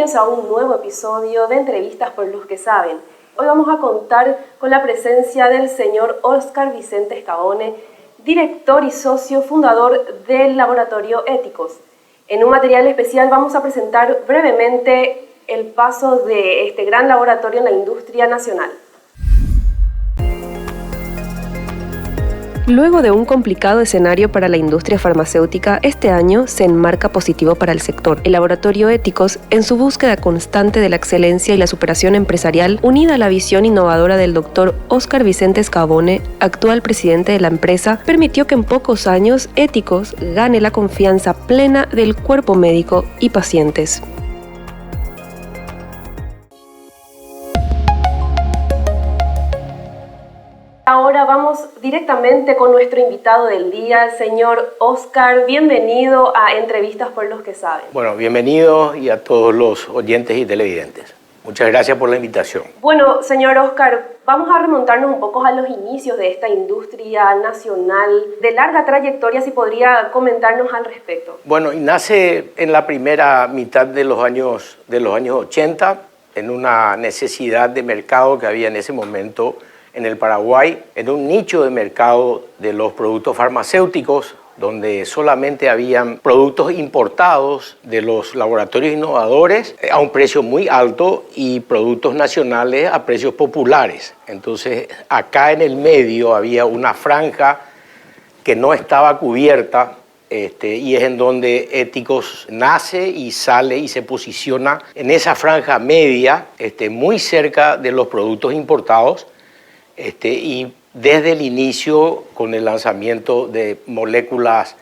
bienvenidos a un nuevo episodio de Entrevistas por los que saben. Hoy vamos a contar con la presencia del señor Óscar Vicente Scavone, director y socio fundador del Laboratorio Éticos. En un material especial vamos a presentar brevemente el paso de este gran laboratorio en la industria nacional. Luego de un complicado escenario para la industria farmacéutica, este año se enmarca positivo para el sector. El Laboratorio Éticos, en su búsqueda constante de la excelencia y la superación empresarial, unida a la visión innovadora del doctor Óscar Vicente Scavone, actual presidente de la empresa, permitió que en pocos años Éticos gane la confianza plena del cuerpo médico y pacientes. Ahora vamos directamente con nuestro invitado del día, el señor Óscar. Bienvenido a Entrevistas por los que saben. Bueno, bienvenido y a todos los oyentes y televidentes. Muchas gracias por la invitación. Bueno, señor Óscar, vamos a remontarnos un poco a los inicios de esta industria nacional de larga trayectoria, si podría comentarnos al respecto. Bueno, y nace en la primera mitad de los años 80, en una necesidad de mercado que había en ese momento en el Paraguay, en un nicho de mercado de los productos farmacéuticos, donde solamente habían productos importados de los laboratorios innovadores a un precio muy alto y productos nacionales a precios populares. Entonces, acá en el medio había una franja que no estaba cubierta, y es en donde Éticos nace y sale y se posiciona en esa franja media, muy cerca de los productos importados. Y desde el inicio, con el lanzamiento de moléculas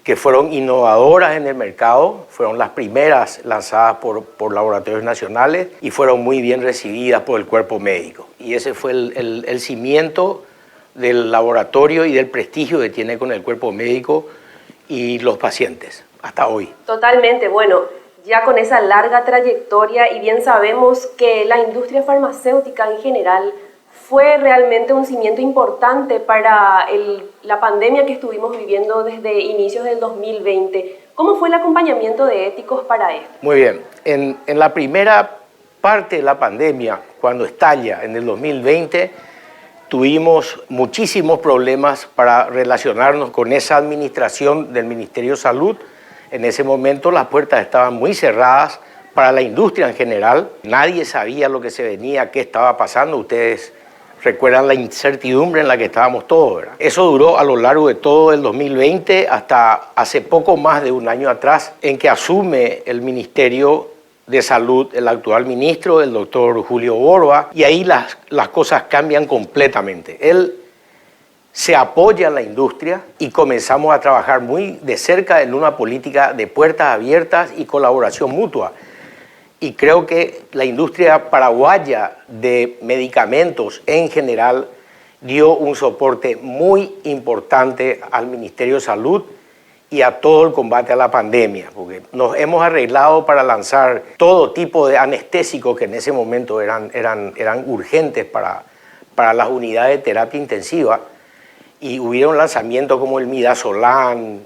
que fueron innovadoras en el mercado, fueron las primeras lanzadas por laboratorios nacionales y fueron muy bien recibidas por el cuerpo médico. Y ese fue el cimiento del laboratorio y del prestigio que tiene con el cuerpo médico y los pacientes hasta hoy. Totalmente, bueno, ya con esa larga trayectoria, y bien sabemos que la industria farmacéutica en general fue realmente un cimiento importante para la pandemia que estuvimos viviendo desde inicios del 2020. ¿Cómo fue el acompañamiento de Éticos para esto? Muy bien. En la primera parte de la pandemia, cuando estalla en el 2020, tuvimos muchísimos problemas para relacionarnos con esa administración del Ministerio de Salud. En ese momento las puertas estaban muy cerradas para la industria en general. Nadie sabía lo que se venía, qué estaba pasando. Ustedes recuerdan la incertidumbre en la que estábamos todos, ¿verdad? Eso duró a lo largo de todo el 2020 hasta hace poco más de un año atrás, en que asume el Ministerio de Salud el actual ministro, el doctor Julio Borba, y ahí las cosas cambian completamente. Él se apoya en la industria y comenzamos a trabajar muy de cerca en una política de puertas abiertas y colaboración mutua. Y creo que la industria paraguaya de medicamentos en general dio un soporte muy importante al Ministerio de Salud y a todo el combate a la pandemia, porque nos hemos arreglado para lanzar todo tipo de anestésicos que en ese momento eran urgentes para las unidades de terapia intensiva, y hubieron lanzamientos como el Midazolam,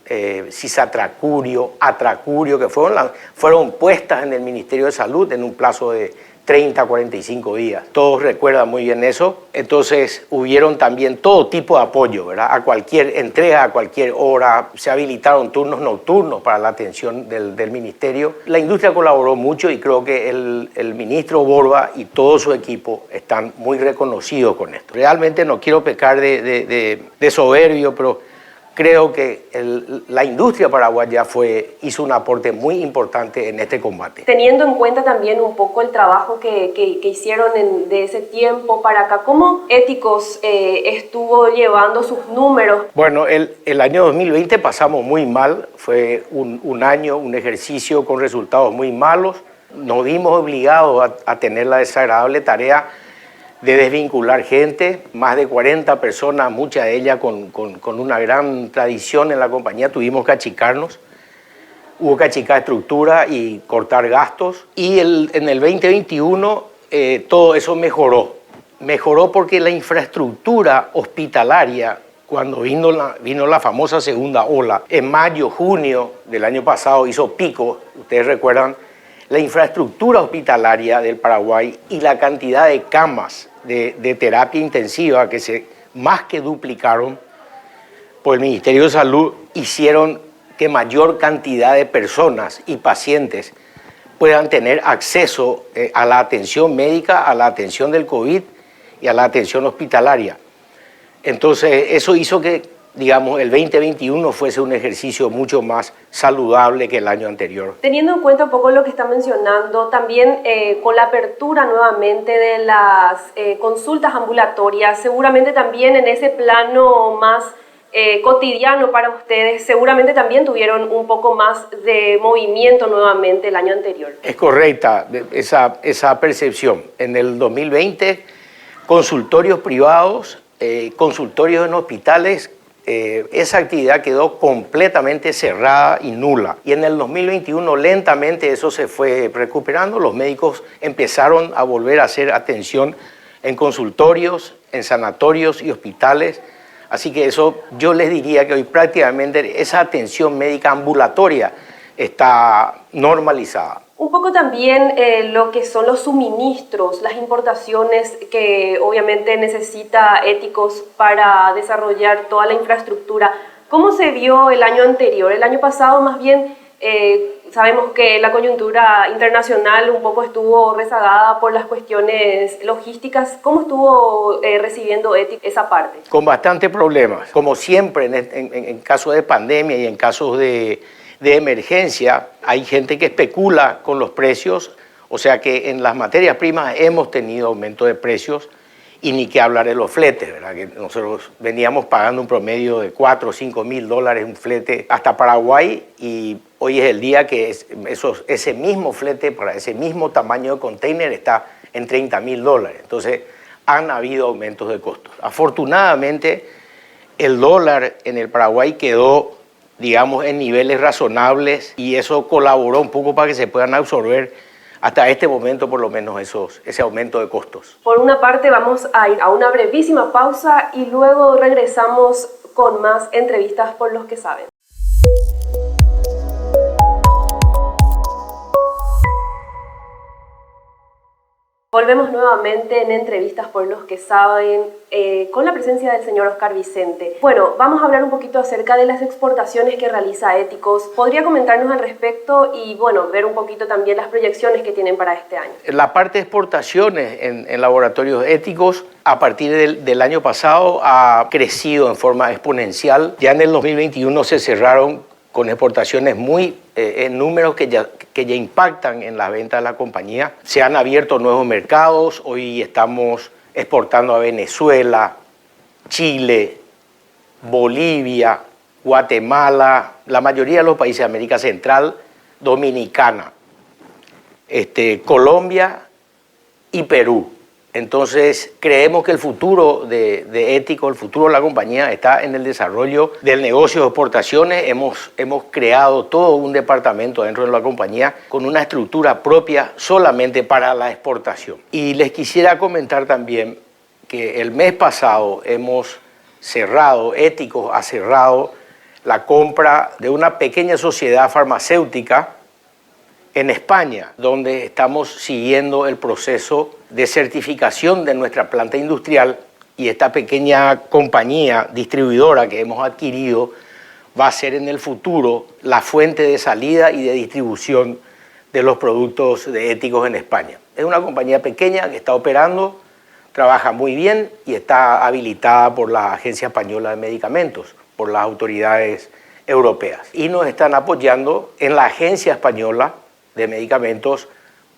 Cisatracurio, Atracurio, que fueron puestas en el Ministerio de Salud en un plazo de 30 a 45 días. Todos recuerdan muy bien eso. Entonces hubieron también todo tipo de apoyo, ¿verdad? A cualquier entrega, a cualquier hora. Se habilitaron turnos nocturnos para la atención del ministerio. La industria colaboró mucho y creo que el ministro Borba y todo su equipo están muy reconocidos con esto. Realmente no quiero pecar de soberbio, pero creo que la industria paraguaya hizo un aporte muy importante en este combate. Teniendo en cuenta también un poco el trabajo que hicieron de ese tiempo para acá, ¿cómo Éticos estuvo llevando sus números? Bueno, el año 2020 pasamos muy mal, fue un año, un ejercicio con resultados muy malos. Nos vimos obligados a tener la desagradable tarea de desvincular gente, más de 40 personas, muchas de ellas con una gran tradición en la compañía. Tuvimos que achicarnos, hubo que achicar estructura y cortar gastos. Y en el 2021 todo eso mejoró porque la infraestructura hospitalaria, cuando vino la famosa segunda ola, en mayo, junio del año pasado hizo pico, ustedes recuerdan, la infraestructura hospitalaria del Paraguay y la cantidad de camas de terapia intensiva que se más que duplicaron por el Ministerio de Salud, hicieron que mayor cantidad de personas y pacientes puedan tener acceso a la atención médica, a la atención del COVID y a la atención hospitalaria. Entonces, eso hizo que, digamos, el 2021 fuese un ejercicio mucho más saludable que el año anterior. Teniendo en cuenta un poco lo que está mencionando, también con la apertura nuevamente de las consultas ambulatorias, seguramente también en ese plano más cotidiano para ustedes, seguramente también tuvieron un poco más de movimiento nuevamente el año anterior. Es correcta esa percepción. En el 2020, consultorios privados, consultorios en hospitales, esa actividad quedó completamente cerrada y nula. Y en el 2021 lentamente eso se fue recuperando. Los médicos empezaron a volver a hacer atención en consultorios, en sanatorios y hospitales. Así que eso yo les diría que hoy prácticamente esa atención médica ambulatoria está normalizada. Un poco también lo que son los suministros, las importaciones que obviamente necesita Éticos para desarrollar toda la infraestructura. ¿Cómo se vio el año anterior? El año pasado más bien sabemos que la coyuntura internacional un poco estuvo rezagada por las cuestiones logísticas. ¿Cómo estuvo recibiendo Éticos esa parte? Con bastantes problemas. Como siempre en casos de pandemia y en casos de emergencia, hay gente que especula con los precios, o sea que en las materias primas hemos tenido aumento de precios y ni que hablar de los fletes, ¿verdad? Que nosotros veníamos pagando un promedio de 4 o 5 mil dólares un flete hasta Paraguay y hoy es el día que ese mismo flete para ese mismo tamaño de container está en 30 mil dólares. Entonces han habido aumentos de costos. Afortunadamente el dólar en el Paraguay quedó, digamos, en niveles razonables y eso colaboró un poco para que se puedan absorber hasta este momento por lo menos ese aumento de costos. Por una parte vamos a ir a una brevísima pausa y luego regresamos con más entrevistas por los que saben. Volvemos nuevamente en entrevistas por los que saben, con la presencia del señor Oscar Vicente. Bueno, vamos a hablar un poquito acerca de las exportaciones que realiza Éticos. ¿Podría comentarnos al respecto y, bueno, ver un poquito también las proyecciones que tienen para este año? La parte de exportaciones en laboratorios Éticos, a partir del año pasado, ha crecido en forma exponencial. Ya en el 2021 se cerraron con exportaciones en números que ya impactan en la venta de la compañía. Se han abierto nuevos mercados, hoy estamos exportando a Venezuela, Chile, Bolivia, Guatemala, la mayoría de los países de América Central, Dominicana, Colombia y Perú. Entonces, creemos que el futuro de Éticos, el futuro de la compañía está en el desarrollo del negocio de exportaciones. Hemos creado todo un departamento dentro de la compañía con una estructura propia solamente para la exportación. Y les quisiera comentar también que el mes pasado Éticos ha cerrado la compra de una pequeña sociedad farmacéutica en España, donde estamos siguiendo el proceso de certificación de nuestra planta industrial y esta pequeña compañía distribuidora que hemos adquirido va a ser en el futuro la fuente de salida y de distribución de los productos de Éticos en España. Es una compañía pequeña que está operando, trabaja muy bien y está habilitada por la Agencia Española de Medicamentos, por las autoridades europeas. Y nos están apoyando en la Agencia Española de Medicamentos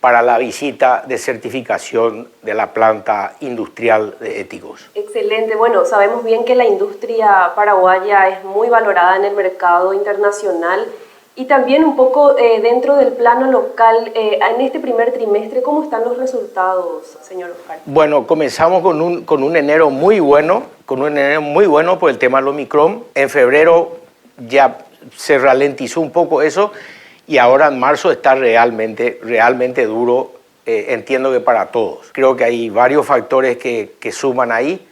para la visita de certificación de la planta industrial de Éticos. Excelente. Bueno, sabemos bien que la industria paraguaya es muy valorada en el mercado internacional y también un poco dentro del plano local. En este primer trimestre, ¿cómo están los resultados, señor Oscar? Bueno, comenzamos con un enero muy bueno, por el tema del Omicron. En febrero ya se ralentizó un poco eso. Y ahora en marzo está realmente duro, entiendo que para todos. Creo que hay varios factores que suman ahí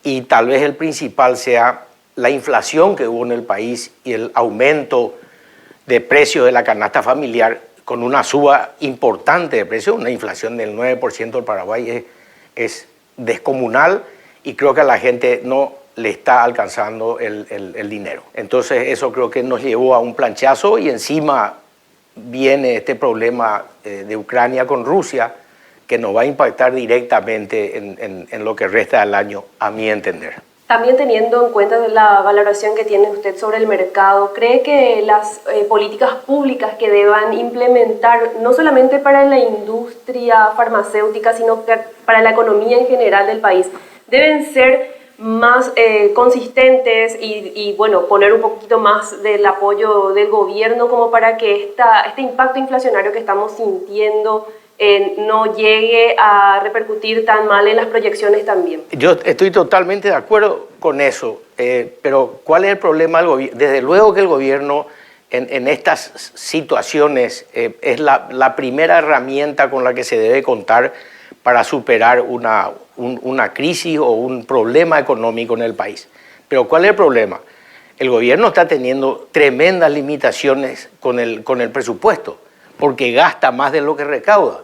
y tal vez el principal sea la inflación que hubo en el país y el aumento de precios de la canasta familiar con una suba importante de precios, una inflación del 9% del Paraguay es descomunal y creo que a la gente no le está alcanzando el dinero. Entonces eso creo que nos llevó a un planchazo y encima viene este problema de Ucrania con Rusia que nos va a impactar directamente en lo que resta del año, a mi entender. También teniendo en cuenta la valoración que tiene usted sobre el mercado, ¿cree que las políticas públicas que deban implementar, no solamente para la industria farmacéutica, sino para la economía en general del país, deben ser más consistentes y bueno, poner un poquito más del apoyo del gobierno como para que este impacto inflacionario que estamos sintiendo no llegue a repercutir tan mal en las proyecciones también? Yo estoy totalmente de acuerdo con eso, pero ¿cuál es el problema del gobierno? Desde luego que el gobierno en estas situaciones es la primera herramienta con la que se debe contar para superar una crisis o un problema económico en el país. Pero ¿cuál es el problema? El gobierno está teniendo tremendas limitaciones con el presupuesto, porque gasta más de lo que recauda.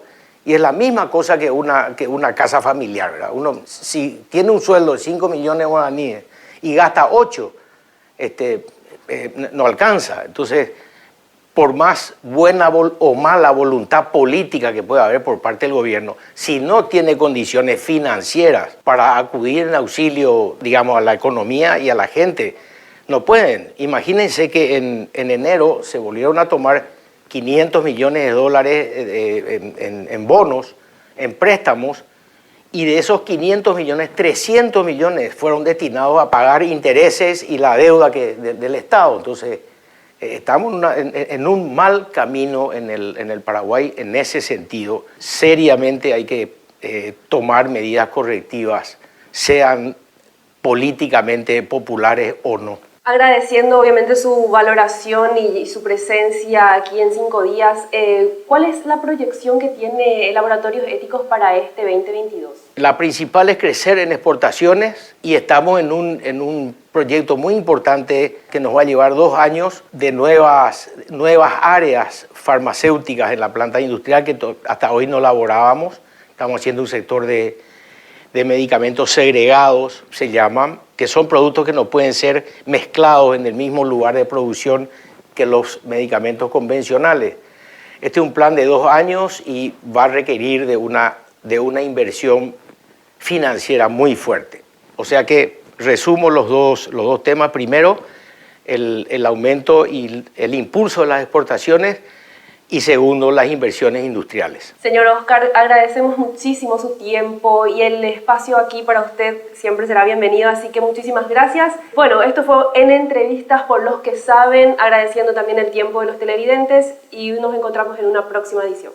Y es la misma cosa que una casa familiar, ¿verdad? Uno, si tiene un sueldo de 5 millones de guaraníes y gasta 8, no alcanza. Entonces, por más buena o mala voluntad política que pueda haber por parte del gobierno, si no tiene condiciones financieras para acudir en auxilio, digamos, a la economía y a la gente, no pueden. Imagínense que en enero se volvieron a tomar 500 millones de dólares en bonos, en préstamos, y de esos 500 millones, 300 millones fueron destinados a pagar intereses y la deuda del Estado. Entonces, estamos en un mal camino en el Paraguay en ese sentido. Seriamente hay que tomar medidas correctivas, sean políticamente populares o no. Agradeciendo obviamente su valoración y su presencia aquí en 5 días, ¿cuál es la proyección que tiene Laboratorios Éticos para este 2022? La principal es crecer en exportaciones y estamos en un proyecto muy importante que nos va a llevar 2 años de nuevas áreas farmacéuticas en la planta industrial que hasta hoy no laborábamos. Estamos haciendo un sector de medicamentos segregados, se llaman, que son productos que no pueden ser mezclados en el mismo lugar de producción que los medicamentos convencionales. Este es un plan de 2 años y va a requerir de una inversión financiera muy fuerte. O sea que resumo los dos temas. Primero, el aumento y el impulso de las exportaciones, y segundo, las inversiones industriales. Señor Oscar, agradecemos muchísimo su tiempo y el espacio aquí para usted siempre será bienvenido, así que muchísimas gracias. Bueno, esto fue En Entrevistas por los que saben, agradeciendo también el tiempo de los televidentes y nos encontramos en una próxima edición.